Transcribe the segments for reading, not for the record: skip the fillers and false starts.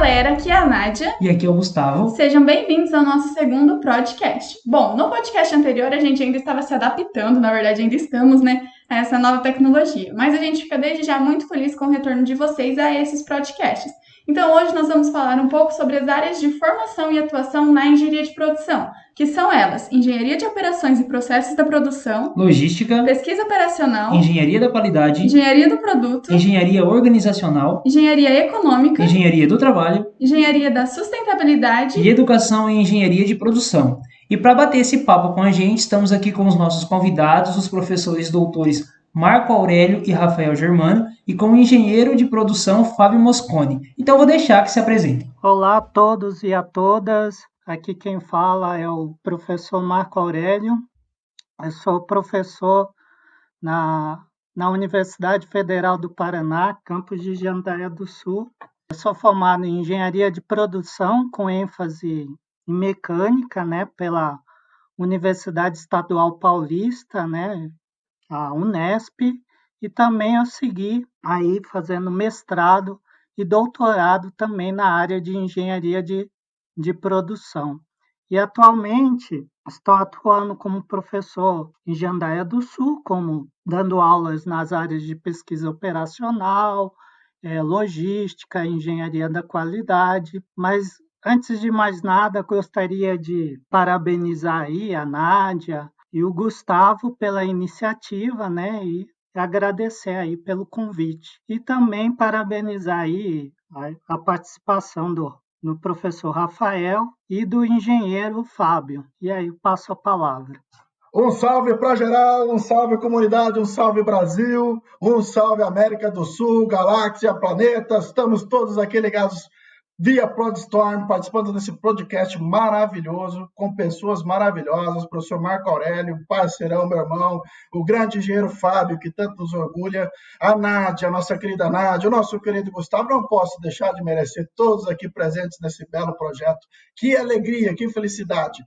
galera, aqui é a Nádia. E aqui é o Gustavo. Sejam bem-vindos ao nosso segundo podcast. Bom, no podcast anterior a gente ainda estava se adaptando, na verdade ainda estamos, né, a essa nova tecnologia. Mas a gente fica desde já muito feliz com o retorno de vocês a esses podcasts. Então hoje nós vamos falar um pouco sobre as áreas de formação e atuação na engenharia de produção, que são elas: engenharia de operações e processos da produção, Logística, pesquisa operacional, engenharia da qualidade, engenharia do produto, engenharia organizacional, engenharia econômica, engenharia do trabalho engenharia da sustentabilidade. e educação em engenharia de produção. E para bater esse papo com a gente, estamos aqui com os nossos convidados, os professores doutores Marco Aurélio e Rafael Germano, e com o engenheiro de produção Fábio Mosconi. Então vou deixar que se apresentem. Olá a todos e a todas. Aqui quem fala é o professor Marco Aurélio. Eu sou professor na Universidade Federal do Paraná, campus de Jandaia do Sul. Eu sou formado em engenharia de produção, com ênfase em mecânica, pela Universidade Estadual Paulista, a Unesp, e também eu segui aí fazendo mestrado e doutorado também na área de engenharia de produção. E atualmente estou atuando como professor em Jandaia do Sul, dando aulas nas áreas de pesquisa operacional, logística, engenharia da qualidade. Mas antes de mais nada, gostaria de parabenizar aí a Nádia e o Gustavo pela iniciativa, e agradecer aí pelo convite. E também parabenizar aí a participação do professor Rafael e do engenheiro Fábio. E aí passo a palavra. Um salve para geral, um salve comunidade, um salve Brasil, um salve América do Sul, galáxia, planetas. Estamos todos aqui ligados via ProdStorm, participando desse podcast maravilhoso, com pessoas maravilhosas, o professor Marco Aurélio, parceirão, meu irmão, o grande engenheiro Fábio, que tanto nos orgulha, a Nádia, a nossa querida Nádia, o nosso querido Gustavo. Não posso deixar de merecer todos aqui presentes nesse belo projeto. Que alegria, que felicidade.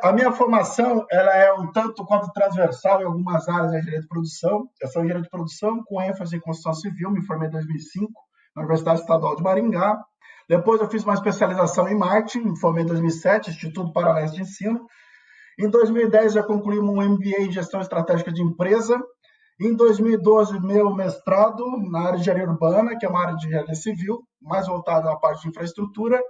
A minha formação ela é um tanto quanto transversal em algumas áreas da engenharia de produção. Eu sou engenheiro de produção com ênfase em construção civil, me formei em 2005 na Universidade Estadual de Maringá. Depois eu fiz uma especialização em marketing, me formei em 2007, Instituto Paranaense de Ensino. Em 2010 eu concluí um MBA em gestão estratégica de empresa. Em 2012, meu mestrado na área de engenharia urbana, que é uma área de engenharia civil, mais voltada à parte de infraestrutura.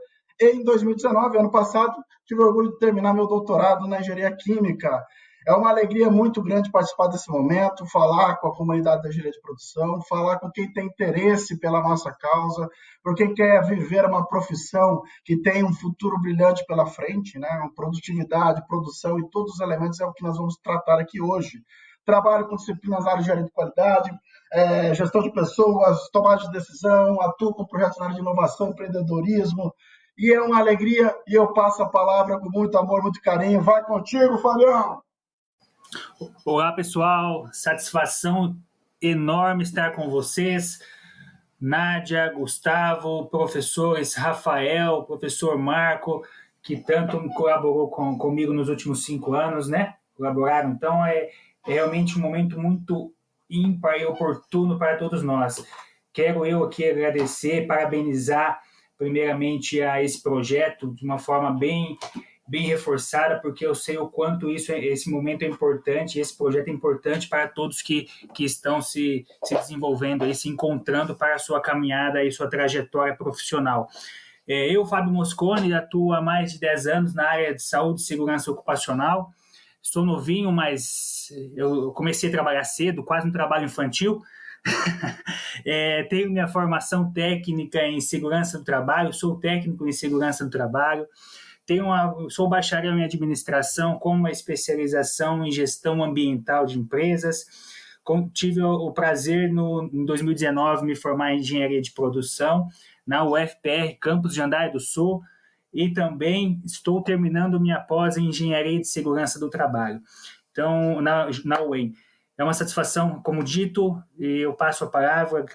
E em 2019, ano passado, tive o orgulho de terminar meu doutorado na engenharia química. É uma alegria muito grande participar desse momento, falar com a comunidade da engenharia de produção, falar com quem tem interesse pela nossa causa, por quem quer viver uma profissão que tem um futuro brilhante pela frente, produtividade, produção e todos os elementos é o que nós vamos tratar aqui hoje. Trabalho com disciplinas na área de engenharia de qualidade, gestão de pessoas, tomada de decisão, atuo com projetos na área de inovação, empreendedorismo, e é uma alegria, e eu passo a palavra com muito amor, muito carinho. Vai contigo, Fabião! Olá, pessoal. Satisfação enorme estar com vocês. Nádia, Gustavo, professores Rafael, professor Marco, que tanto colaborou comigo nos últimos 5 anos, Colaboraram. Então, é realmente um momento muito ímpar e oportuno para todos nós. Quero eu aqui agradecer, parabenizar primeiramente a esse projeto de uma forma bem reforçada, porque eu sei o quanto esse momento é importante, esse projeto é importante para todos que estão se desenvolvendo, se encontrando para a sua caminhada e sua trajetória profissional. Eu, Fábio Mosconi, atuo há mais de 10 anos na área de saúde e segurança ocupacional. Estou novinho, mas eu comecei a trabalhar cedo, quase um trabalho infantil. Tenho minha formação técnica em segurança do trabalho, sou técnico em segurança do trabalho, sou bacharel em administração com uma especialização em gestão ambiental de empresas. Tive o prazer em 2019 me formar em engenharia de produção na UFPR, campus de Jandaia do Sul, e também estou terminando minha pós em engenharia de segurança do trabalho, então na UEM. É uma satisfação, como dito, e eu passo a palavra,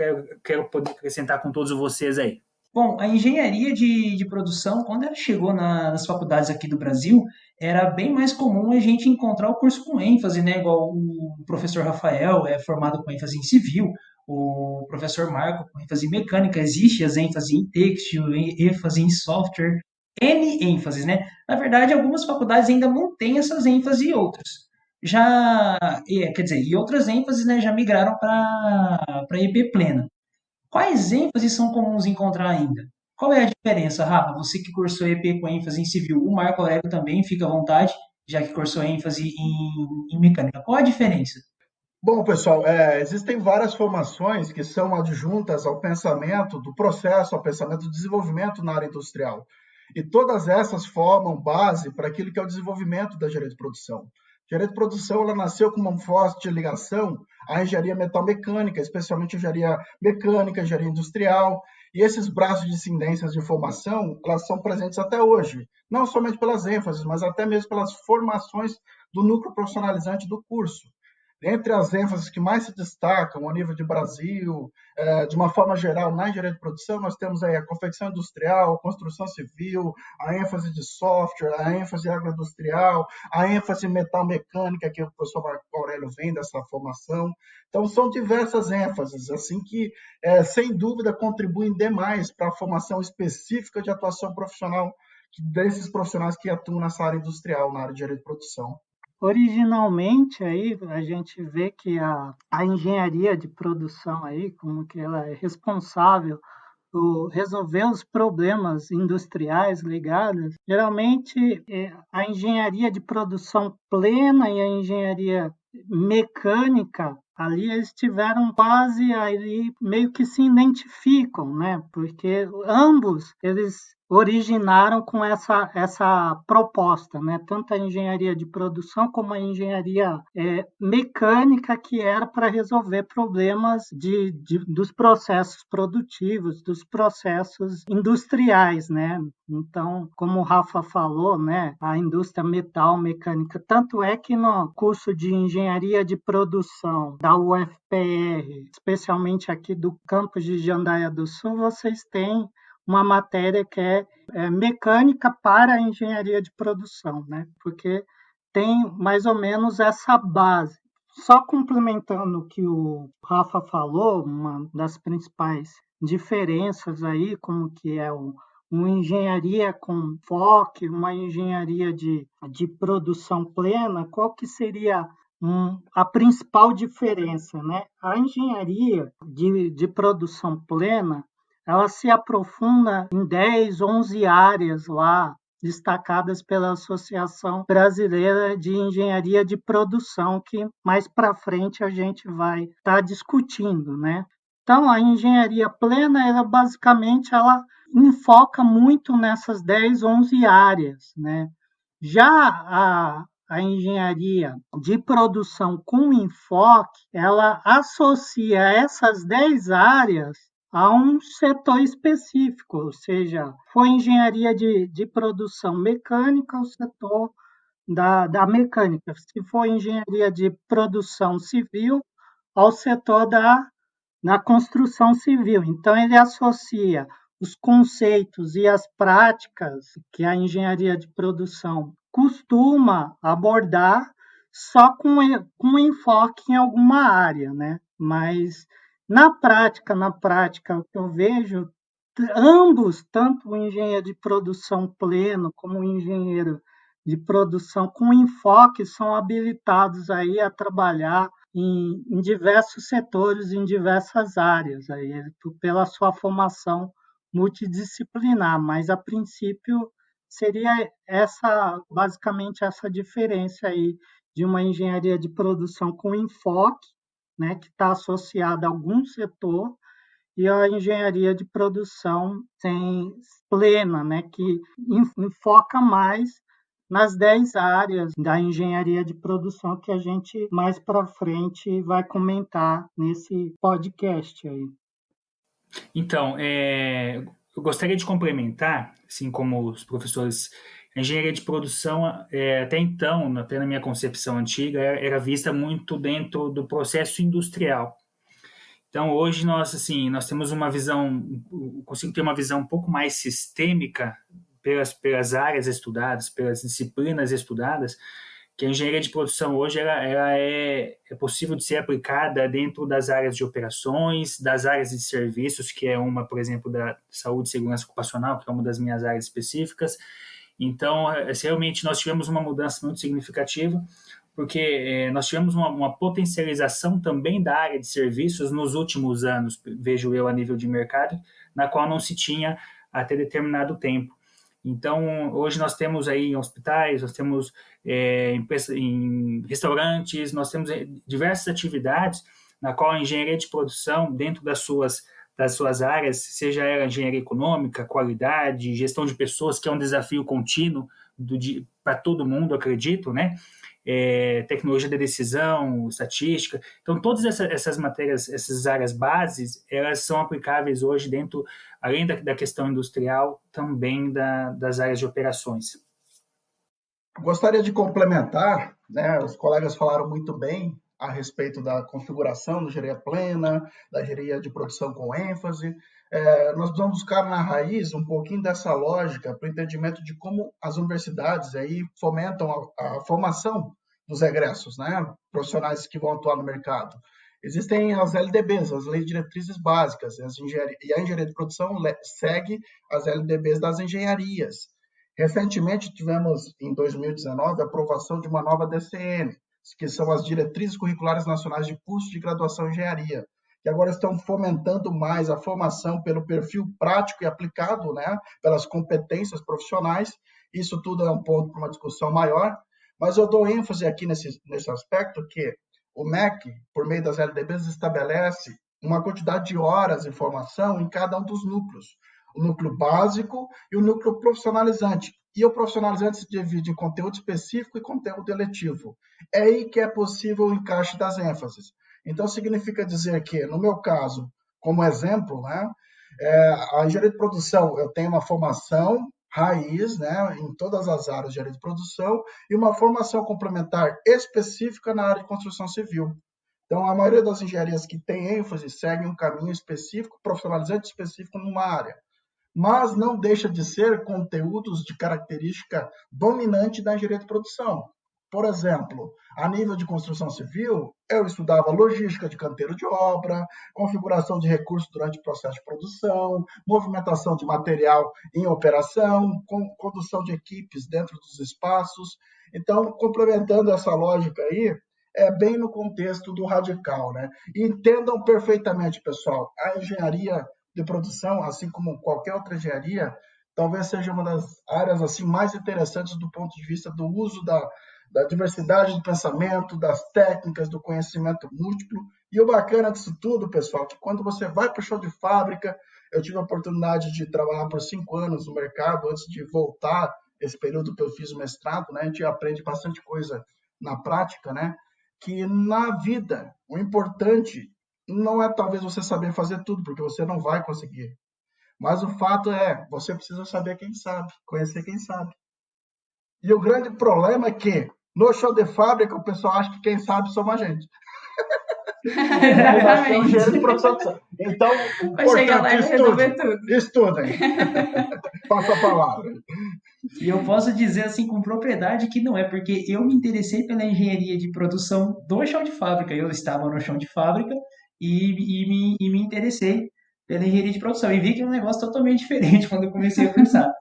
quero poder acrescentar com todos vocês aí. Bom, a engenharia de produção, quando ela chegou nas faculdades aqui do Brasil, era bem mais comum a gente encontrar o curso com ênfase, igual o professor Rafael é formado com ênfase em civil, o professor Marco, com ênfase em mecânica, existe as ênfases em têxtil, ênfase em software, N ênfases, né? Na verdade, algumas faculdades ainda mantêm essas ênfases e outras. Quer dizer, e outras ênfases, né, já migraram para EP plena. Quais ênfases são comuns encontrar ainda? Qual é a diferença, Rafa? Você que cursou EP com ênfase em civil, o Marco Aurélio também, fica à vontade, já que cursou ênfase em mecânica. Qual a diferença? Bom, pessoal, existem várias formações que são adjuntas ao pensamento do processo, ao pensamento do desenvolvimento na área industrial. E todas essas formam base para aquilo que é o desenvolvimento da engenharia de produção. A engenharia de produção ela nasceu com uma forte ligação à engenharia metalmecânica, especialmente engenharia mecânica, engenharia industrial. E esses braços de incidências de formação, elas são presentes até hoje, não somente pelas ênfases, mas até mesmo pelas formações do núcleo profissionalizante do curso. Entre as ênfases que mais se destacam a nível de Brasil, de uma forma geral, na engenharia de produção, nós temos aí a confecção industrial, a construção civil, a ênfase de software, a ênfase agroindustrial, a ênfase metal mecânica, que o professor Marco Aurélio vem dessa formação. Então, são diversas ênfases, assim que, sem dúvida, contribuem demais para a formação específica de atuação profissional desses profissionais que atuam nessa área industrial, na área de engenharia de produção. Originalmente, aí, a gente vê que a engenharia de produção, aí, como que ela é responsável por resolver os problemas industriais ligados, geralmente a engenharia de produção plena e a engenharia mecânica, ali eles tiveram quase ali meio que se identificam, né? Porque ambos eles originaram com essa proposta, né? Tanto a engenharia de produção como a engenharia mecânica, que era para resolver problemas dos processos produtivos, dos processos industriais, né? Então, como o Rafa falou, né, a indústria metal mecânica, tanto é que no curso de engenharia de produção da UFPR, especialmente aqui do campus de Jandaia do Sul, vocês têm uma matéria que é mecânica para a engenharia de produção, né? Porque tem mais ou menos essa base. Só complementando o que o Rafa falou, uma das principais diferenças aí, como que é uma engenharia com foco, uma engenharia de produção plena, qual que seria a principal diferença, né? A engenharia de produção plena, ela se aprofunda em 10, 11 áreas lá, destacadas pela Associação Brasileira de Engenharia de Produção, que mais para frente a gente vai estar discutindo, né? Então, a engenharia plena, ela basicamente enfoca muito nessas 10, 11 áreas, né? Já a engenharia de produção com enfoque, ela associa essas 10 áreas a um setor específico, ou seja, foi engenharia de produção mecânica, o setor da mecânica. Se for engenharia de produção civil, ao setor da construção civil. Então, ele associa os conceitos e as práticas que a engenharia de produção costuma abordar só com enfoque em alguma área, né? Mas na prática, o que eu vejo, ambos, tanto o engenheiro de produção pleno como o engenheiro de produção com enfoque, são habilitados aí a trabalhar em diversos setores, em diversas áreas, aí, pela sua formação multidisciplinar, mas a princípio seria basicamente essa diferença aí de uma engenharia de produção com enfoque, né, que está associada a algum setor, e a engenharia de produção plena, né, que enfoca mais nas 10 áreas da engenharia de produção que a gente mais para frente vai comentar nesse podcast aí. Então, eu gostaria de complementar, assim como os professores, a engenharia de produção, até então, até na minha concepção antiga, era vista muito dentro do processo industrial. Então, hoje nós temos uma visão, consigo ter uma visão um pouco mais sistêmica pelas áreas estudadas, pelas disciplinas estudadas, que a engenharia de produção hoje ela é possível de ser aplicada dentro das áreas de operações, das áreas de serviços, que é uma, por exemplo, da saúde e segurança ocupacional, que é uma das minhas áreas específicas. Então, realmente, nós tivemos uma mudança muito significativa, porque nós tivemos uma potencialização também da área de serviços nos últimos anos, vejo eu, a nível de mercado, na qual não se tinha até determinado tempo. Então, hoje nós temos aí em hospitais, nós temos em restaurantes, nós temos diversas atividades na qual a engenharia de produção, dentro das suas áreas, seja ela engenharia econômica, qualidade, gestão de pessoas, que é um desafio contínuo para todo mundo, acredito, né? Tecnologia da decisão, estatística. Então, todas essas matérias, essas áreas bases, elas são aplicáveis hoje dentro, além da questão industrial, também das áreas de operações. Gostaria de complementar, né? Os colegas falaram muito bem a respeito da configuração da engenharia plena, da engenharia de produção com ênfase. Nós vamos buscar na raiz um pouquinho dessa lógica para o entendimento de como as universidades aí fomentam a formação dos egressos, né? Profissionais que vão atuar no mercado. Existem as LDBs, as Leis Diretrizes Básicas, e a engenharia de produção segue as LDBs das engenharias. Recentemente, tivemos, em 2019, a aprovação de uma nova DCN, que são as Diretrizes Curriculares Nacionais de Cursos de Graduação em Engenharia, que agora estão fomentando mais a formação pelo perfil prático e aplicado, né, pelas competências profissionais. Isso tudo é um ponto para uma discussão maior, mas eu dou ênfase aqui nesse aspecto que o MEC, por meio das LDBs, estabelece uma quantidade de horas de formação em cada um dos núcleos. O núcleo básico e o núcleo profissionalizante. E o profissionalizante se divide em conteúdo específico e conteúdo eletivo. É aí que é possível o encaixe das ênfases. Então, significa dizer que, no meu caso, como exemplo, né, a engenharia de produção, eu tenho uma formação raiz, né, em todas as áreas de engenharia de produção e uma formação complementar específica na área de construção civil. Então, a maioria das engenharias que tem ênfase segue um caminho específico, profissionalizante específico numa área, mas não deixa de ser conteúdos de característica dominante da engenharia de produção. Por exemplo, a nível de construção civil, eu estudava logística de canteiro de obra, configuração de recursos durante o processo de produção, movimentação de material em operação, condução de equipes dentro dos espaços. Então, complementando essa lógica aí, é bem no contexto do radical, né? E entendam perfeitamente, pessoal, a engenharia de produção, assim como qualquer outra engenharia, talvez seja uma das áreas assim mais interessantes do ponto de vista do uso da diversidade de pensamento, das técnicas, do conhecimento múltiplo. E o bacana disso tudo, pessoal, que quando você vai para o chão de fábrica, eu tive a oportunidade de trabalhar por 5 anos no mercado antes de voltar esse período que eu fiz o mestrado, né? A gente aprende bastante coisa na prática, né? Que na vida, o importante não é talvez você saber fazer tudo, porque você não vai conseguir. Mas o fato é, você precisa saber quem sabe, conhecer quem sabe. E o grande problema é que no show de fábrica o pessoal acha que quem sabe somos a gente. Exatamente. Então, Vai chegar lá e vai resolver tudo. Estudem. Passa a palavra. E eu posso dizer assim com propriedade que não é, porque eu me interessei pela engenharia de produção do chão de fábrica. Eu estava no chão de fábrica e me interessei pela engenharia de produção. E vi que é um negócio totalmente diferente quando eu comecei a cursar.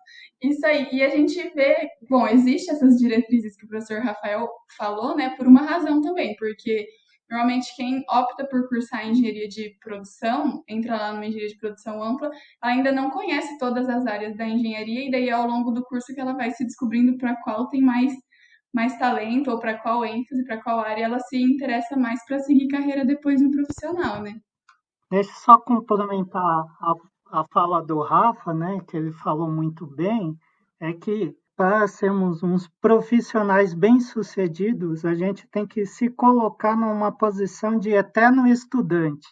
Isso aí, e a gente vê, bom, existem essas diretrizes que o professor Rafael falou, né, por uma razão também, porque normalmente quem opta por cursar engenharia de produção, entra lá numa engenharia de produção ampla, ainda não conhece todas as áreas da engenharia, e daí é ao longo do curso que ela vai se descobrindo para qual tem mais talento, ou para qual ênfase, para qual área ela se interessa mais para seguir carreira depois no profissional, né? Deixa eu só complementar a fala do Rafa, né, que ele falou muito bem, é que para sermos uns profissionais bem-sucedidos, a gente tem que se colocar numa posição de eterno estudante.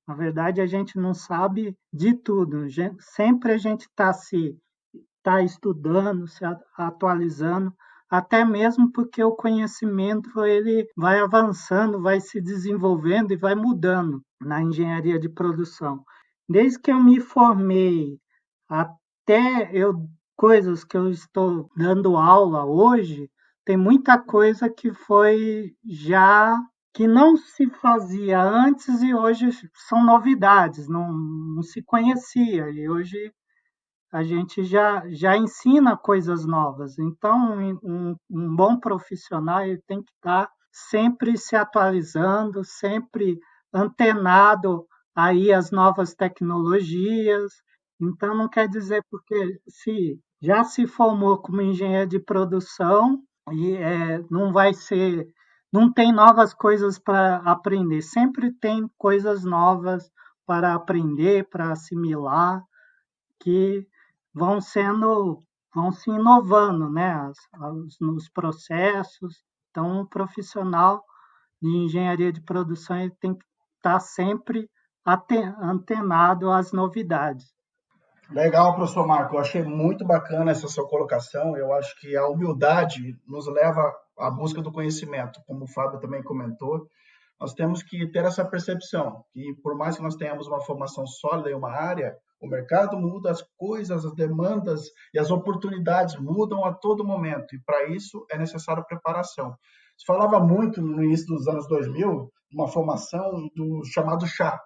Na verdade, a gente não sabe de tudo. Sempre a gente está estudando, se atualizando, até mesmo porque o conhecimento ele vai avançando, vai se desenvolvendo e vai mudando na engenharia de produção. Desde que eu me formei até coisas que eu estou dando aula hoje, tem muita coisa que foi já que não se fazia antes e hoje são novidades, não se conhecia e hoje a gente já ensina coisas novas. Então, um bom profissional ele tem que estar sempre se atualizando, sempre antenado aí às novas tecnologias. Então, não quer dizer porque se já se formou como engenheiro de produção e não vai ser, não tem novas coisas para aprender. Sempre tem coisas novas para aprender, para assimilar que vão se inovando, né, nos processos. Então, um profissional de engenharia de produção ele tem que estar sempre antenado às novidades. Legal, professor Marco. Eu achei muito bacana essa sua colocação. Eu acho que a humildade nos leva à busca do conhecimento, como o Fábio também comentou. Nós temos que ter essa percepção que, por mais que nós tenhamos uma formação sólida em uma área, o mercado muda, as coisas, as demandas e as oportunidades mudam a todo momento. E, para isso, é necessária preparação. Se falava muito no início dos anos 2000, uma formação do chamado chá.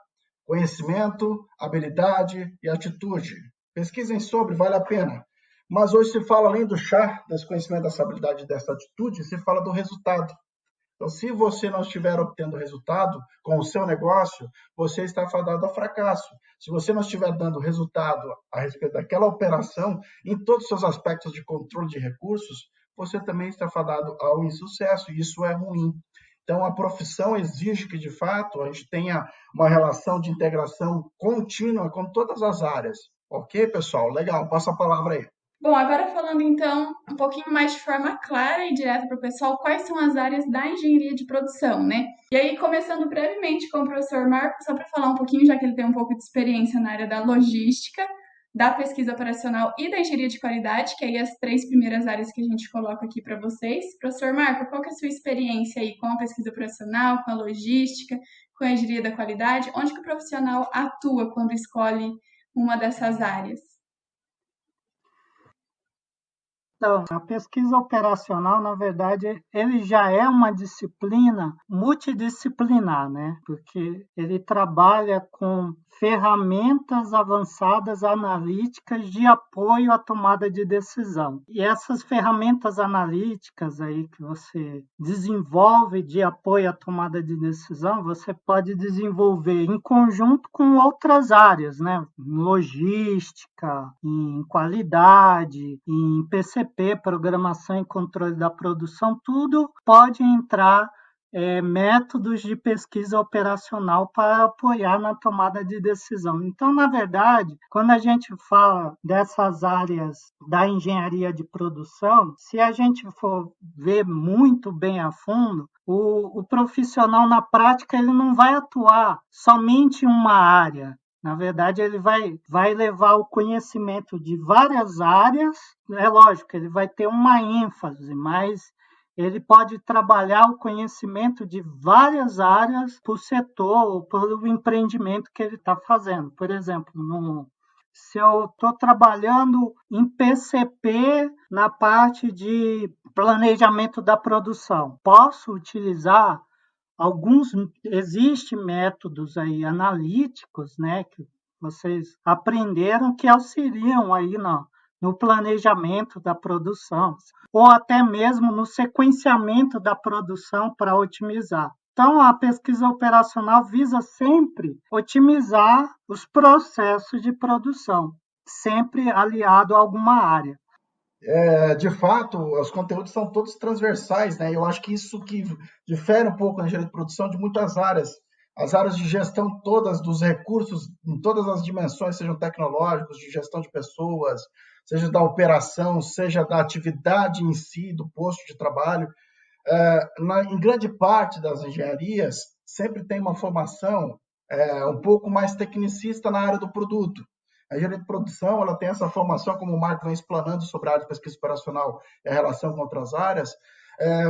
Conhecimento, habilidade e atitude. Pesquisem sobre, vale a pena. Mas hoje se fala, além do chá, desse conhecimento, dessa habilidade e dessa atitude, se fala do resultado. Então, se você não estiver obtendo resultado com o seu negócio, você está fadado ao fracasso. Se você não estiver dando resultado a respeito daquela operação, em todos os seus aspectos de controle de recursos, você também está fadado ao insucesso, e isso é ruim. Então, a profissão exige que, de fato, a gente tenha uma relação de integração contínua com todas as áreas. Ok, pessoal? Legal, passa a palavra aí. Bom, agora falando então um pouquinho mais de forma clara e direta para o pessoal, quais são as áreas da engenharia de produção, né? E aí, começando brevemente com o professor Marco, só para falar um pouquinho, já que ele tem um pouco de experiência na área da logística, da pesquisa operacional e da engenharia de qualidade, que aí as 3 primeiras áreas que a gente coloca aqui para vocês. Professor Marco, qual que é a sua experiência aí com a pesquisa operacional, com a logística, com a engenharia da qualidade? Onde que o profissional atua quando escolhe uma dessas áreas? Então, a pesquisa operacional, na verdade, ele já é uma disciplina multidisciplinar, né? Porque ele trabalha com ferramentas avançadas analíticas de apoio à tomada de decisão. E essas ferramentas analíticas aí que você desenvolve de apoio à tomada de decisão, você pode desenvolver em conjunto com outras áreas, né? Em logística, em qualidade, em PCP, programação e controle da produção, tudo pode entrar métodos de pesquisa operacional para apoiar na tomada de decisão. Então, na verdade, quando a gente fala dessas áreas da engenharia de produção, se a gente for ver muito bem a fundo, o profissional na prática ele não vai atuar somente em uma área. Na verdade, ele vai levar o conhecimento de várias áreas. É lógico, ele vai ter uma ênfase, mas ele pode trabalhar o conhecimento de várias áreas por setor ou pelo empreendimento que ele está fazendo. Por exemplo, se eu estou trabalhando em PCP na parte de planejamento da produção, posso utilizar existem métodos aí analíticos, né, que vocês aprenderam que auxiliam aí no planejamento da produção, ou até mesmo no sequenciamento da produção para otimizar. Então, a pesquisa operacional visa sempre otimizar os processos de produção, sempre aliado a alguma área. De fato, os conteúdos são todos transversais, né? Eu acho que isso que difere um pouco na engenharia de produção de muitas áreas. As áreas de gestão todas dos recursos, em todas as dimensões, sejam tecnológicos, de gestão de pessoas, seja da operação, seja da atividade em si, do posto de trabalho, em grande parte das engenharias, sempre tem uma formação um pouco mais tecnicista na área do produto. A engenharia de produção ela tem essa formação, como o Marco vem explanando sobre a área de pesquisa operacional e a relação com outras áreas,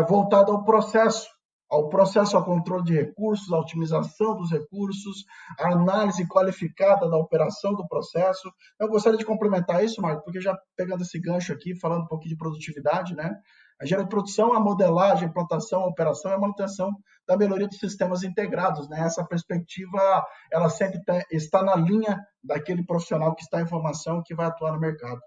voltada ao processo, ao controle de recursos, à otimização dos recursos, à análise qualificada da operação do processo. Eu gostaria de complementar isso, Marco, porque já pegando esse gancho aqui, falando um pouquinho de produtividade, né? A engenharia de produção, a modelagem, a implantação, a operação e a manutenção da melhoria dos sistemas integrados, né? Essa perspectiva, ela sempre está na linha daquele profissional que está em formação, que vai atuar no mercado.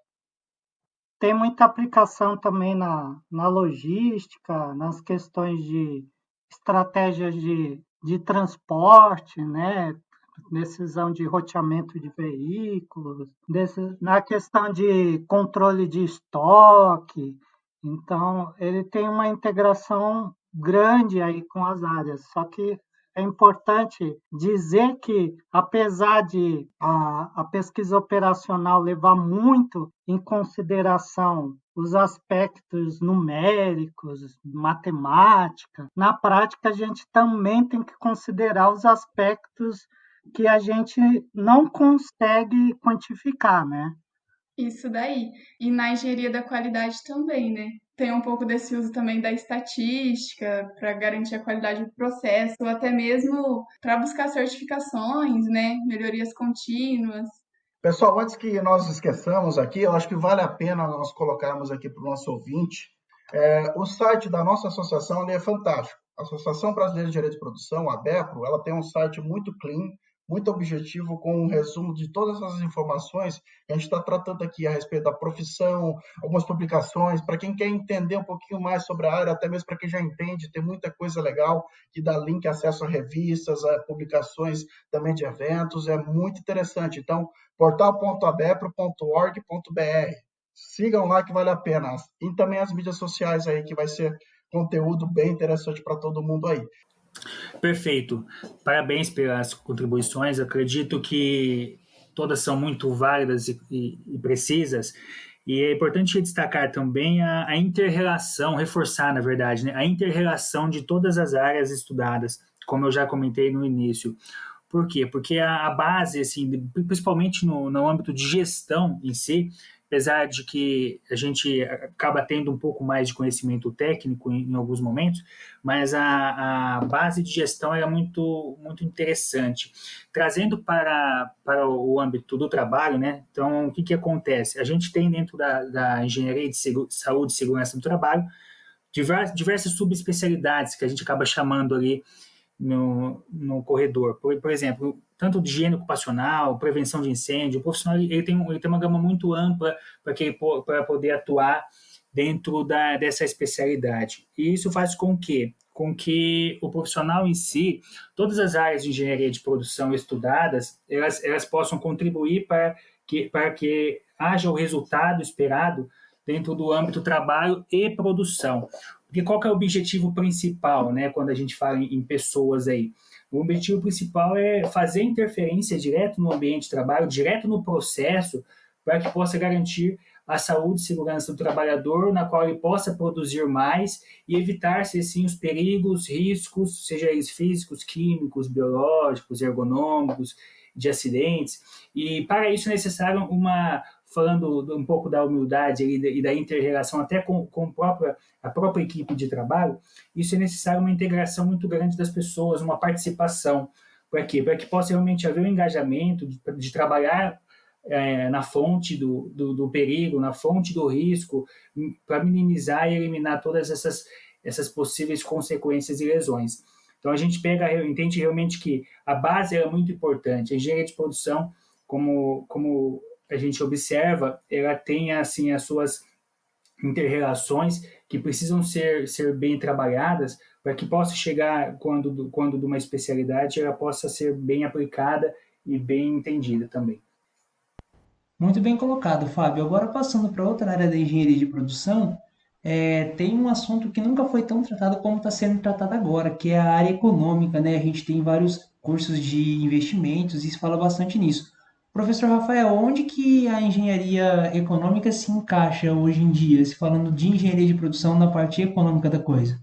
Tem muita aplicação também na logística, nas questões de estratégias de transporte, né? Decisão de roteamento de veículos, na questão de controle de estoque. Então, ele tem uma integração grande aí com as áreas, só que é importante dizer que, apesar de a pesquisa operacional levar muito em consideração os aspectos numéricos, matemática, na prática a gente também tem que considerar os aspectos que a gente não consegue quantificar, né? Isso daí. E na engenharia da qualidade também, né? Tem um pouco desse uso também da estatística para garantir a qualidade do processo, ou até mesmo para buscar certificações, né? Melhorias contínuas. Pessoal, antes que nós esqueçamos aqui, eu acho que vale a pena nós colocarmos aqui para o nosso ouvinte, o site da nossa associação é fantástico. A Associação Brasileira de Engenharia de Produção, a ABEPRO, ela tem um site muito clean, muito objetivo, com um resumo de todas as informações que a gente está tratando aqui a respeito da profissão, algumas publicações, para quem quer entender um pouquinho mais sobre a área, até mesmo para quem já entende, tem muita coisa legal que dá link, acesso a revistas, a publicações também de eventos, é muito interessante. Então, portal.abepro.org.br. Sigam lá que vale a pena. E também as mídias sociais aí, que vai ser conteúdo bem interessante para todo mundo aí. Perfeito. Parabéns pelas contribuições. Acredito que todas são muito válidas e precisas. E é importante destacar também a inter-relação, reforçar, na verdade, né, a inter-relação de todas as áreas estudadas, como eu já comentei no início. Por quê? Porque a base, assim, principalmente no âmbito de gestão em si, apesar de que a gente acaba tendo um pouco mais de conhecimento técnico em alguns momentos, mas a base de gestão é muito, muito interessante. Trazendo para o âmbito do trabalho, né? Então, o que acontece? A gente tem dentro da engenharia de saúde e segurança do trabalho diversas subespecialidades que a gente acaba chamando ali no corredor. Por exemplo, tanto de higiene ocupacional, prevenção de incêndio, o profissional ele tem uma gama muito ampla para poder atuar dentro dessa especialidade. E isso faz com que o profissional em si, todas as áreas de engenharia de produção estudadas, elas possam contribuir para que haja o resultado esperado dentro do âmbito trabalho e produção. Porque qual que é o objetivo principal, né, quando a gente fala em pessoas aí? O objetivo principal é fazer interferência direto no ambiente de trabalho, direto no processo, para que possa garantir a saúde e segurança do trabalhador, na qual ele possa produzir mais e evitar-se, assim, os perigos, riscos, seja eles físicos, químicos, biológicos, ergonômicos, de acidentes. E para isso é necessário falando um pouco da humildade e da inter-relação até com a própria equipe de trabalho, isso é necessário uma integração muito grande das pessoas, uma participação. Para quê? Para que possa realmente haver um engajamento de trabalhar na fonte do perigo, na fonte do risco, para minimizar e eliminar todas essas possíveis consequências e lesões. Então, a gente entende realmente que a base é muito importante. A engenharia de produção, como a gente observa, ela tem assim as suas inter-relações que precisam ser bem trabalhadas para que possa chegar, quando de uma especialidade, ela possa ser bem aplicada e bem entendida também. Muito bem colocado, Fábio. Agora, passando para outra área da engenharia de produção, tem um assunto que nunca foi tão tratado como está sendo tratado agora, que é a área econômica, né? A gente tem vários cursos de investimentos e se fala bastante nisso. Professor Rafael, onde que a engenharia econômica se encaixa hoje em dia, se falando de engenharia de produção na parte econômica da coisa?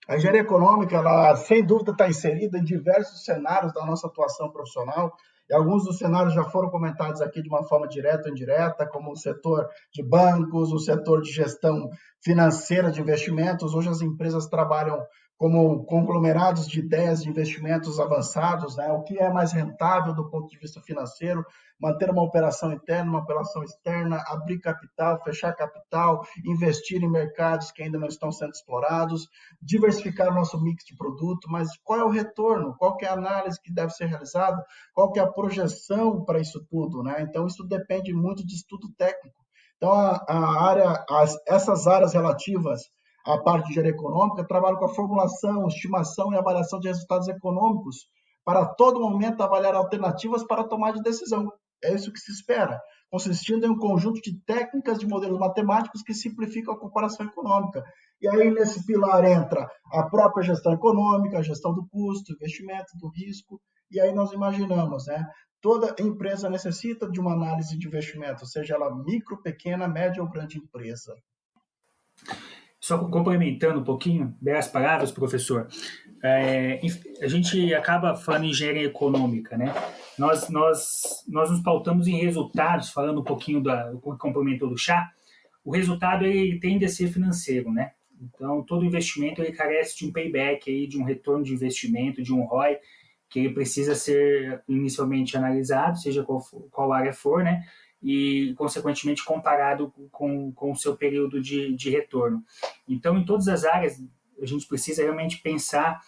A engenharia econômica, ela sem dúvida está inserida em diversos cenários da nossa atuação profissional, e alguns dos cenários já foram comentados aqui de uma forma direta ou indireta, como o setor de bancos, o setor de gestão financeira de investimentos. Hoje as empresas trabalham como conglomerados de ideias de investimentos avançados, né? O que é mais rentável do ponto de vista financeiro, manter uma operação interna, uma operação externa, abrir capital, fechar capital, investir em mercados que ainda não estão sendo explorados, diversificar o nosso mix de produto, mas qual é o retorno? Qual que é a análise que deve ser realizada? Qual que é a projeção para isso tudo, né? Então, isso depende muito de estudo técnico. Então, essas áreas relativas à parte de engenharia econômica trabalham com a formulação, estimação e avaliação de resultados econômicos para, a todo momento, avaliar alternativas para tomar de decisão. É isso que se espera, consistindo em um conjunto de técnicas de modelos matemáticos que simplificam a comparação econômica. E aí, nesse pilar, entra a própria gestão econômica, a gestão do custo, investimento, do risco, e aí nós imaginamos, né? Toda empresa necessita de uma análise de investimento, seja ela micro, pequena, média ou grande empresa. Só complementando um pouquinho, belas palavras, professor. A gente acaba falando em engenharia econômica, né? Nós nos pautamos em resultados, falando um pouquinho do complemento do chá. O resultado ele tende a ser financeiro, né? Então, todo investimento ele carece de um payback, aí, de um retorno de investimento, de um ROI, que ele precisa ser inicialmente analisado, seja qual área for, né? E, consequentemente, comparado com o seu período de retorno. Então, em todas as áreas, a gente precisa realmente pensar,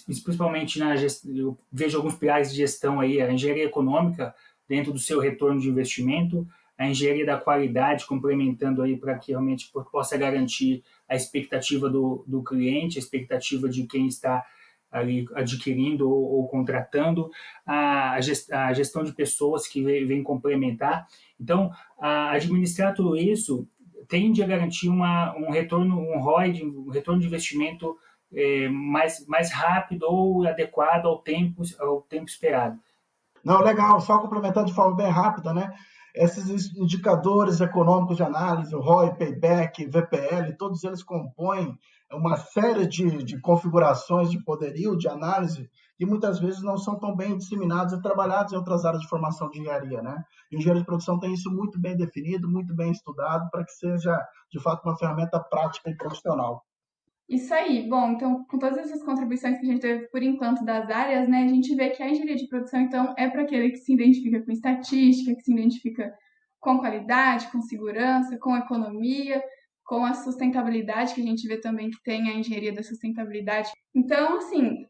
principalmente na gestão, eu vejo alguns pilares de gestão aí, a engenharia econômica, dentro do seu retorno de investimento, a engenharia da qualidade, complementando aí para que realmente possa garantir a expectativa do cliente, a expectativa de quem está ali adquirindo ou contratando, a gestão de pessoas que vem complementar. Então, administrar tudo isso tende a garantir um retorno, um ROI, um retorno de investimento mais rápido ou adequado ao tempo esperado. Não, legal, só complementando de forma bem rápida, né? Esses indicadores econômicos de análise, o ROI, Payback, VPL, todos eles compõem uma série de configurações de poderio, de análise, que muitas vezes não são tão bem disseminados e trabalhados em outras áreas de formação de engenharia, né? E o engenheiro de produção tem isso muito bem definido, muito bem estudado, para que seja, de fato, uma ferramenta prática e profissional. Isso aí. Bom, então, com todas essas contribuições que a gente teve por enquanto das áreas, né, a gente vê que a engenharia de produção, então, é para aquele que se identifica com estatística, que se identifica com qualidade, com segurança, com economia, com a sustentabilidade, que a gente vê também que tem a engenharia da sustentabilidade. Então, assim,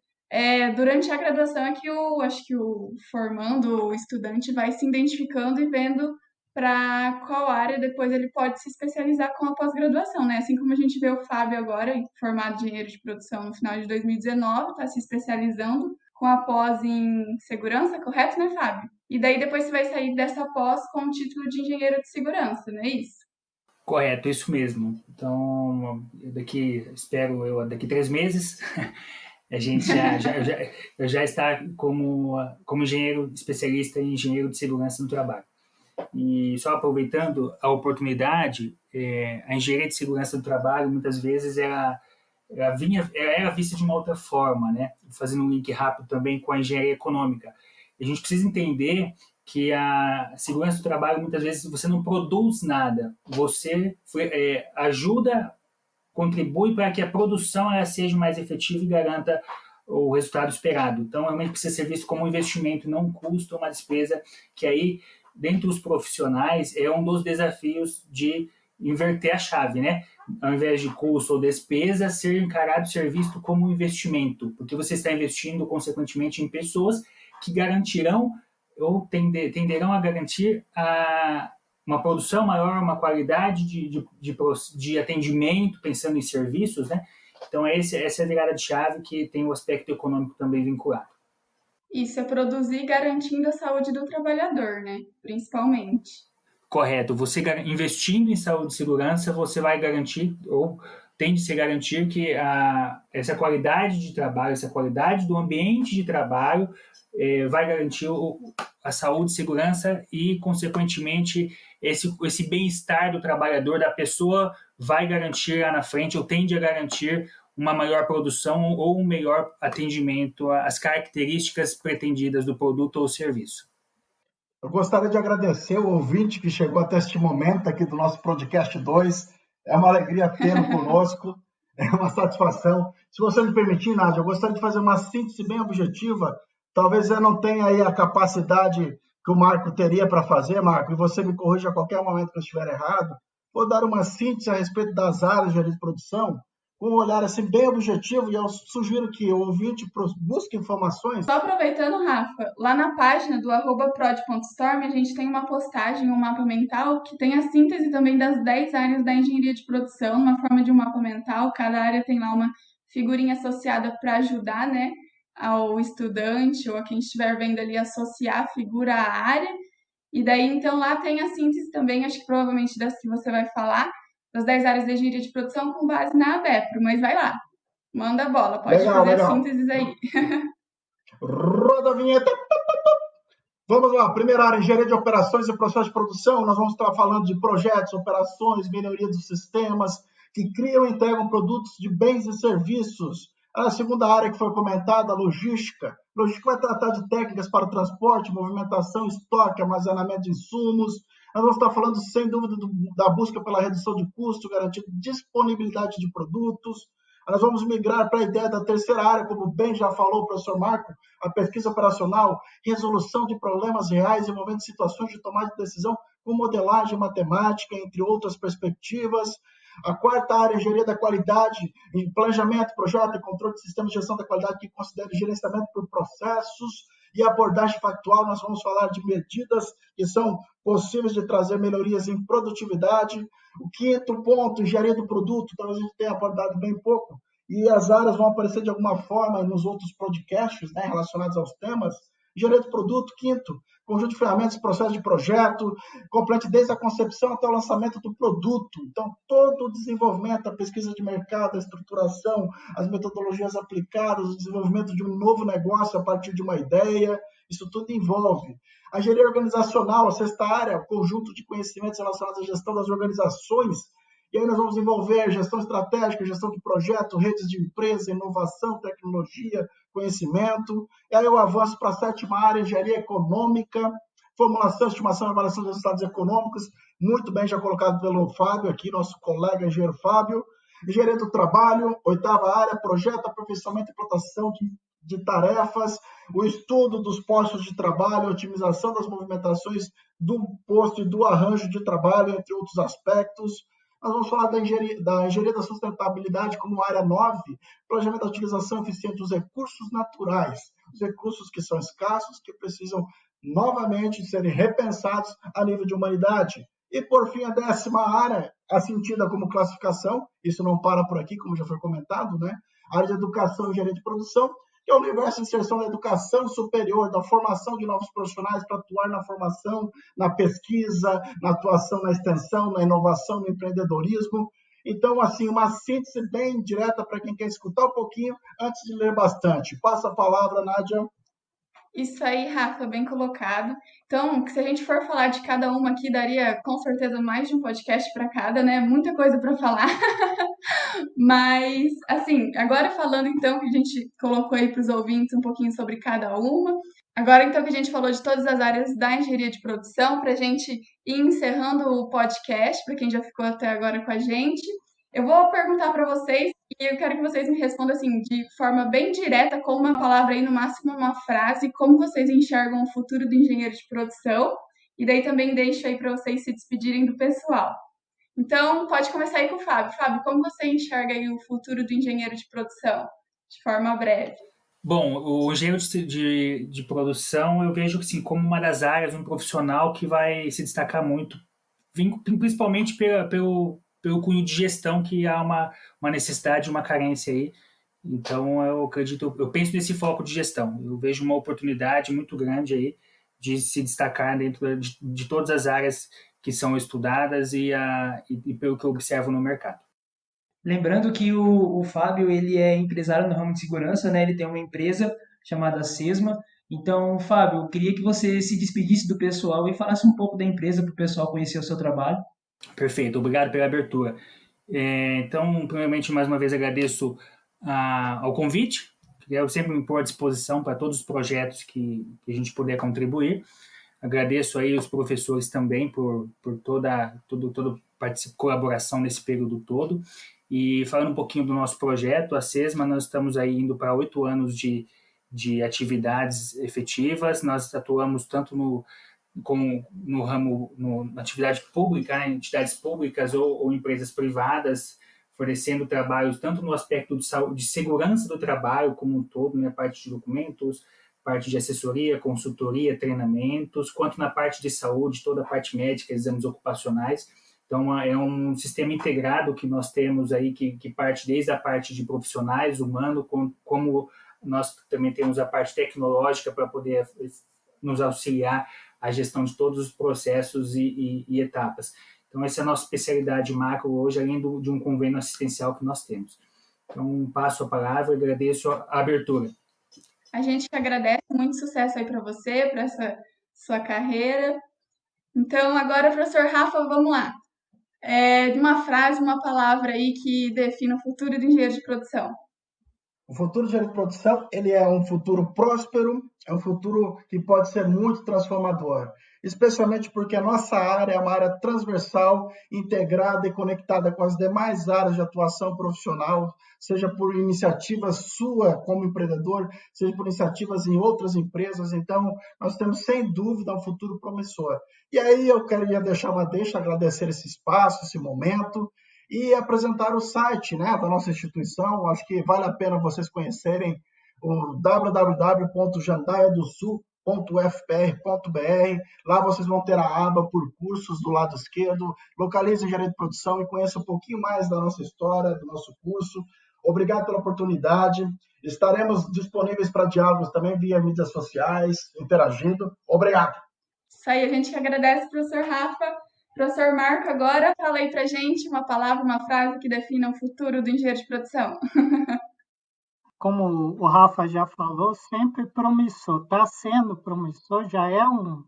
durante a graduação é que acho que o formando, o estudante vai se identificando e vendo para qual área depois ele pode se especializar com a pós-graduação, né? Assim como a gente vê o Fábio agora, formado em engenheiro de produção no final de 2019, está se especializando com a pós em segurança, correto, né, Fábio? E daí depois você vai sair dessa pós com o título de engenheiro de segurança, não é isso? Correto, isso mesmo. Então, daqui 3 meses, a gente já está como engenheiro especialista em engenheiro de segurança no trabalho. E só aproveitando a oportunidade, a engenharia de segurança do trabalho, muitas vezes, ela era vista de uma outra forma, né? Fazendo um link rápido também com a engenharia econômica. A gente precisa entender que a segurança do trabalho, muitas vezes, você não produz nada, você ajuda, contribui para que a produção ela seja mais efetiva e garanta o resultado esperado. Então, realmente precisa ser visto como um investimento, não um custo, uma despesa, que aí, dentre os profissionais, é um dos desafios de inverter a chave, né? Ao invés de custo ou despesa, ser visto como um investimento, porque você está investindo, consequentemente, em pessoas que garantirão ou tenderão a garantir uma produção maior, uma qualidade de atendimento, pensando em serviços, né? Então, essa é a virada de chave que tem o aspecto econômico também vinculado. Isso é produzir garantindo a saúde do trabalhador, né? Principalmente. Correto. Você investindo em saúde e segurança, você vai garantir, ou tende a se garantir que essa qualidade de trabalho, essa qualidade do ambiente de trabalho vai garantir a saúde, segurança e, consequentemente, esse bem-estar do trabalhador, da pessoa, vai garantir lá na frente, ou tende a garantir uma maior produção ou um melhor atendimento às características pretendidas do produto ou serviço. Eu gostaria de agradecer o ouvinte que chegou até este momento aqui do nosso podcast 2. É uma alegria tê-lo conosco. É uma satisfação. Se você me permitir, Nádia, eu gostaria de fazer uma síntese bem objetiva. Talvez eu não tenha aí a capacidade que o Marco teria para fazer, Marco, e você me corrija a qualquer momento que eu estiver errado. Vou dar uma síntese a respeito das áreas de produção, com um olhar assim bem objetivo, e eu sugiro que o ouvinte busque informações. Só aproveitando, Rafa, lá na página do @prod.storm a gente tem uma postagem, um mapa mental, que tem a síntese também das 10 áreas da engenharia de produção, uma forma de um mapa mental. Cada área tem lá uma figurinha associada para ajudar, né, ao estudante ou a quem estiver vendo ali associar a figura à área. E daí, então, lá tem a síntese também, acho que provavelmente das que você vai falar, das 10 áreas da engenharia de produção com base na ABEPRO, mas vai lá, manda a bola, pode Legal, fazer as legal. sínteses aí. Roda a vinheta. Vamos lá, primeira área, engenharia de operações e processo de produção. Nós vamos estar falando de projetos, operações, melhoria dos sistemas que criam e entregam produtos de bens e serviços. A segunda área que foi comentada, a logística. Logística vai tratar de técnicas para o transporte, movimentação, estoque, armazenamento de insumos. Nós vamos estar falando, sem dúvida, da busca pela redução de custo, garantindo disponibilidade de produtos. Nós vamos migrar para a ideia da terceira área, como bem já falou o professor Marco, a pesquisa operacional, resolução de problemas reais envolvendo situações de tomada de decisão com modelagem matemática, entre outras perspectivas. A quarta área, engenharia da qualidade, em planejamento, projeto e controle de sistemas de gestão da qualidade que considera gerenciamento por processos. E abordagem factual, nós vamos falar de medidas que são possíveis de trazer melhorias em produtividade. O quinto ponto, engenharia do produto, talvez a gente tenha abordado bem pouco, e as áreas vão aparecer de alguma forma nos outros podcasts, né, relacionados aos temas. Engenharia do produto, quinto, conjunto de ferramentas, processo de projeto, complete desde a concepção até o lançamento do produto. Então, todo o desenvolvimento, a pesquisa de mercado, a estruturação, as metodologias aplicadas, o desenvolvimento de um novo negócio a partir de uma ideia, isso tudo envolve. A engenharia organizacional, a sexta área, o conjunto de conhecimentos relacionados à gestão das organizações. E aí nós vamos envolver gestão estratégica, gestão de projeto, redes de empresa, inovação, tecnologia, conhecimento. E aí eu avanço para a sétima área, engenharia econômica, formulação, estimação e avaliação dos resultados econômicos, muito bem já colocado pelo Fábio aqui, nosso colega engenheiro Fábio. Engenharia do trabalho, oitava área, projeto, aperfeiçoamento e implantação de tarefas, o estudo dos postos de trabalho, a otimização das movimentações do posto e do arranjo de trabalho, entre outros aspectos. Nós vamos falar da engenharia da sustentabilidade como área 9, planejamento da utilização eficiente dos recursos naturais, os recursos que são escassos, que precisam novamente serem repensados a nível de humanidade. E, por fim, a décima área, assentida como classificação, isso não para por aqui, como já foi comentado, né? A área de educação e engenharia de produção, que é o universo de inserção da educação superior, da formação de novos profissionais para atuar na formação, na pesquisa, na atuação na extensão, na inovação, no empreendedorismo. Então, assim, uma síntese bem direta para quem quer escutar um pouquinho antes de ler bastante. Passa a palavra, Nádia. Isso aí, Rafa, bem colocado. Então, se a gente for falar de cada uma aqui, daria com certeza mais de um podcast para cada, né? Muita coisa para falar. Mas, assim, agora falando então que a gente colocou aí para os ouvintes um pouquinho sobre cada uma. Agora, então, que a gente falou de todas as áreas da engenharia de produção, para a gente ir encerrando o podcast, para quem já ficou até agora com a gente, eu vou perguntar para vocês e eu quero que vocês me respondam assim, de forma bem direta, com uma palavra aí, no máximo uma frase, como vocês enxergam o futuro do engenheiro de produção. E daí também deixo aí para vocês se despedirem do pessoal. Então, pode começar aí com o Fábio. Fábio, como você enxerga aí o futuro do engenheiro de produção, de forma breve? Bom, o engenheiro de produção eu vejo assim, como uma das áreas, um profissional que vai se destacar muito, principalmente pelo cunho de gestão, que há uma necessidade, uma carência aí. Então, eu acredito, eu penso nesse foco de gestão. Eu vejo uma oportunidade muito grande aí de se destacar dentro de todas as áreas que são estudadas e pelo que eu observo no mercado. Lembrando que o Fábio, ele é empresário no ramo de segurança, né? Ele tem uma empresa chamada Sesma. Então, Fábio, eu queria que você se despedisse do pessoal e falasse um pouco da empresa para o pessoal conhecer o seu trabalho. Perfeito, obrigado pela abertura. Então, primeiramente, mais uma vez agradeço ao convite. Eu sempre me pôr à disposição para todos os projetos que a gente puder contribuir. Agradeço aí os professores também por toda colaboração nesse período todo. E falando um pouquinho do nosso projeto, a SESMA, nós estamos aí indo para 8 anos de atividades efetivas. Nós atuamos tanto no ramo, na atividade pública, né, entidades públicas ou empresas privadas, oferecendo trabalhos tanto no aspecto de saúde, de segurança do trabalho como um todo, né, parte de documentos, parte de assessoria, consultoria, treinamentos, quanto na parte de saúde, toda a parte médica, exames ocupacionais. Então, é um sistema integrado que nós temos aí, que parte desde a parte de profissionais, humano, como nós também temos a parte tecnológica para poder nos auxiliar a gestão de todos os processos e etapas. Então, essa é a nossa especialidade macro hoje, além de um convênio assistencial que nós temos. Então, passo a palavra e agradeço a abertura. A gente agradece, muito sucesso aí para você, para essa sua carreira. Então, agora, professor Rafa, vamos lá. Uma frase, uma palavra aí que defina o futuro do engenheiro de produção. O futuro de engenharia de produção, ele é um futuro próspero, é um futuro que pode ser muito transformador, especialmente porque a nossa área é uma área transversal, integrada e conectada com as demais áreas de atuação profissional, seja por iniciativa sua como empreendedor, seja por iniciativas em outras empresas. Então, nós temos, sem dúvida, um futuro promissor. E aí eu queria deixar uma deixa, agradecer esse espaço, esse momento, e apresentar o site, né, da nossa instituição. Acho que vale a pena vocês conhecerem o www.jandaiadosul.ufpr.br. Lá vocês vão ter a aba por cursos do lado esquerdo. Localize engenharia de produção e conheça um pouquinho mais da nossa história, do nosso curso. Obrigado pela oportunidade. Estaremos disponíveis para diálogos também via mídias sociais, interagindo. Obrigado. Isso aí, a gente que agradece, professor Rafa. Professor Marco, agora fala aí pra gente uma palavra, uma frase que defina o futuro do engenheiro de produção. Como o Rafa já falou, sempre promissor, está sendo promissor, já é um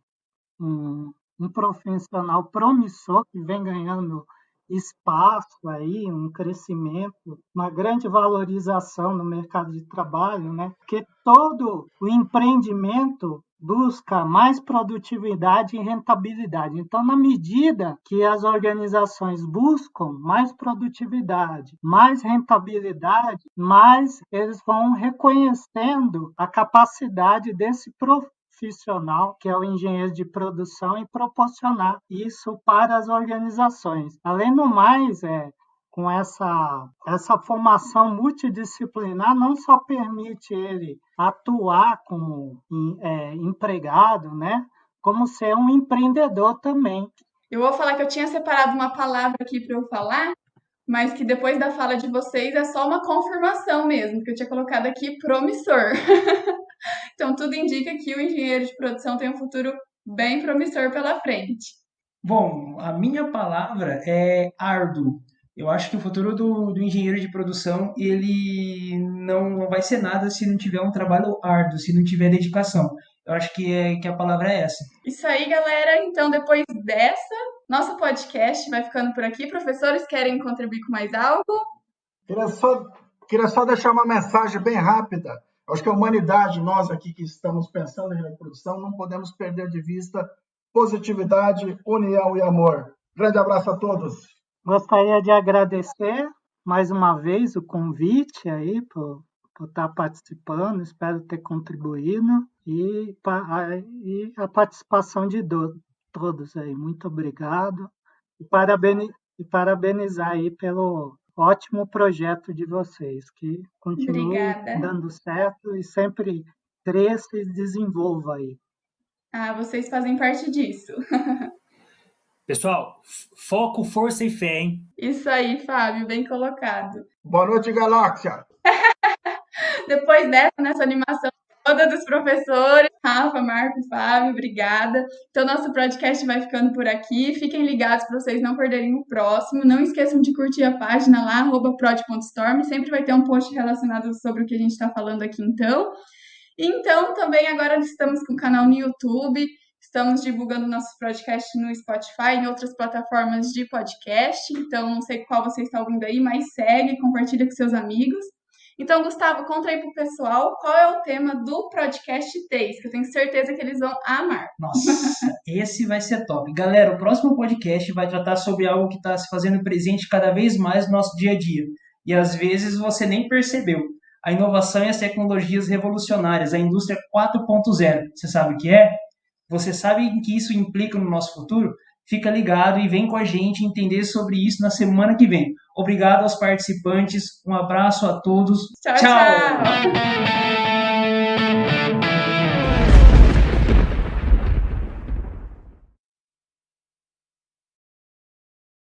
profissional promissor que vem ganhando espaço aí, um crescimento, uma grande valorização no mercado de trabalho, né? Porque todo o empreendimento busca mais produtividade e rentabilidade. Então, na medida que as organizações buscam mais produtividade, mais rentabilidade, mais eles vão reconhecendo a capacidade desse profissional, que é o engenheiro de produção, e proporcionar isso para as organizações. Além do mais, com essa formação multidisciplinar, não só permite ele atuar como empregado, né, como ser um empreendedor também. Eu vou falar que eu tinha separado uma palavra aqui para eu falar, mas que depois da fala de vocês é só uma confirmação mesmo, que eu tinha colocado aqui promissor. Então, tudo indica que o engenheiro de produção tem um futuro bem promissor pela frente. Bom, a minha palavra é árduo. Eu acho que o futuro do engenheiro de produção, ele não vai ser nada se não tiver um trabalho árduo, se não tiver dedicação. Eu acho que a palavra é essa. Isso aí, galera. Então, depois dessa, nosso podcast vai ficando por aqui. Professores, querem contribuir com mais algo? Queria só deixar uma mensagem bem rápida. Acho que a humanidade, nós aqui que estamos pensando em reprodução, não podemos perder de vista positividade, união e amor. Grande abraço a todos. Gostaria de agradecer mais uma vez o convite aí por estar participando, espero ter contribuído e a participação de todos aí. Muito obrigado e parabenizar aí pelo ótimo projeto de vocês, que continue dando certo e sempre cresça e desenvolva aí. Vocês fazem parte disso. Pessoal, foco, força e fé, hein? Isso aí, Fábio, bem colocado. Boa noite, Galáxia! Depois nessa animação toda dos professores, Rafa, Marco, Fábio, obrigada. Então, nosso podcast vai ficando por aqui. Fiquem ligados para vocês não perderem o próximo. Não esqueçam de curtir a página lá, @prod.storm. Sempre vai ter um post relacionado sobre o que a gente está falando aqui, então. Então, também agora estamos com o canal no YouTube. Estamos divulgando nossos podcasts no Spotify e em outras plataformas de podcast. Então, não sei qual você está ouvindo aí, mas segue, compartilha com seus amigos. Então, Gustavo, conta aí pro pessoal qual é o tema do podcast Days, que eu tenho certeza que eles vão amar. Nossa, esse vai ser top. Galera, o próximo podcast vai tratar sobre algo que está se fazendo presente cada vez mais no nosso dia a dia. E às vezes você nem percebeu. A inovação e as tecnologias revolucionárias, a indústria 4.0. Você sabe o que é? Você sabe o que isso implica no nosso futuro? Fica ligado e vem com a gente entender sobre isso na semana que vem. Obrigado aos participantes, um abraço a todos. Tchau, Tchau! tchau!